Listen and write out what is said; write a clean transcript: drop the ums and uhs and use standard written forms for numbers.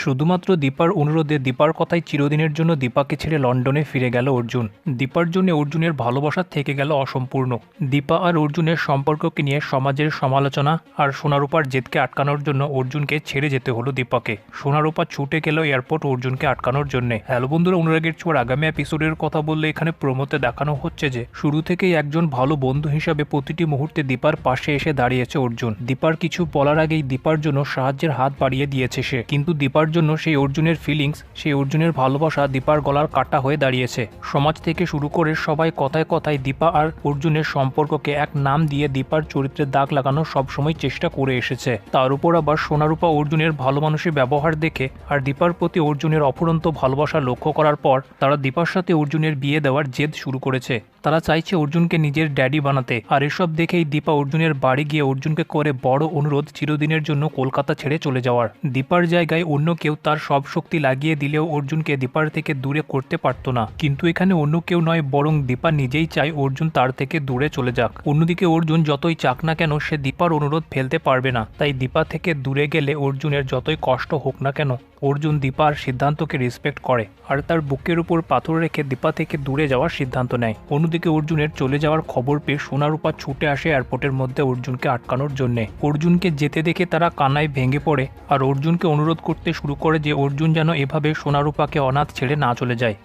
শুধুমাত্র দীপার অনুরোধে দীপার কথায় চিরদিনের জন্য দীপাকে ছেড়ে লন্ডনে ফিরে গেল অর্জুন। দীপার জন্য অর্জুনের ভালোবাসা থেকে গেল অসম্পূর্ণ। দীপা আর অর্জুনের সম্পর্ককে নিয়ে সমাজের সমালোচনা আর সোনারূপার জেদকে আটকানোর জন্য অর্জুনকে ছেড়ে যেতে হলো দীপাকে। সোনারূপা ছুটে গেল এয়ারপোর্ট অর্জুনকে আটকানোর জন্য। হ্যালো বন্ধুরা, অনুরাগের ছোঁয়ার আগামী এপিসোডের কথা বললে এখানে প্রোমোতে দেখানো হচ্ছে যে শুরু থেকেই একজন ভালো বন্ধু হিসাবে প্রতিটি মুহূর্তে দীপার পাশে এসে দাঁড়িয়েছে অর্জুন। দীপার কিছু বলার আগেই দীপার জন্য সাহায্যের হাত বাড়িয়ে দিয়েছে সে, কিন্তু দীপার জন্য সেই অর্জুনের ফিলিংস, সেই অর্জুনের ভালোবাসা দীপার গলার কাটা হয়ে দাঁড়িয়েছে। সমাজ থেকে শুরু করে সবাই কথায় কথায় দীপা আর অর্জুনের সম্পর্ককে এক নাম দিয়ে দীপার চরিত্রে দাগ লাগানোর সবসময় চেষ্টা করে এসেছে। তার উপর আবার সোনারূপা অর্জুনের ভালো মানুষের ব্যবহার দেখে আর দীপার প্রতি অর্জুনের অফুরন্ত ভালোবাসা লক্ষ্য করার পর তারা দীপার সাথে অর্জুনের বিয়ে দেওয়ার জেদ শুরু করেছে। তারা চাইছে অর্জুনকে নিজের ড্যাডি বানাতে। আর এসব দেখেই দীপা অর্জুনের বাড়ি গিয়ে অর্জুনকে করে বড় অনুরোধ চিরদিনের জন্য কলকাতা ছেড়ে চলে যাওয়ার। দীপার জায়গায় অন্য কেউ তার সব শক্তি লাগিয়ে দিলেও অর্জুনকে দীপার থেকে দূরে করতে পারত না, কিন্তু এখানে অন্য কেউ নয়, বরং দীপা নিজেই চায় অর্জুন তার থেকে দূরে চলে যাক। অন্যদিকে অর্জুন যতই চাক না কেন সে দীপার অনুরোধ ফেলতে পারবে না, তাই দীপা থেকে দূরে গেলে অর্জুনের যতই কষ্ট হোক না কেন অর্জুন দীপার সিদ্ধান্তকে রেসপেক্ট করে আর তার বুকের উপর পাথর রেখে দীপা থেকে দূরে যাওয়ার সিদ্ধান্ত নেয়। অন্যদিকে অর্জুনের চলে যাওয়ার খবর পেয়ে সোনারূপা ছুটে আসে এয়ারপোর্টের মধ্যে অর্জুনকে আটকানোর জন্য। অর্জুনকে যেতে দেখে তারা কান্নায় ভেঙে পড়ে আর অর্জুনকে অনুরোধ করতে শুরু করে যে অর্জুন যেন এভাবে সোনারূপাকে অনাথ ছেড়ে না চলে যায়।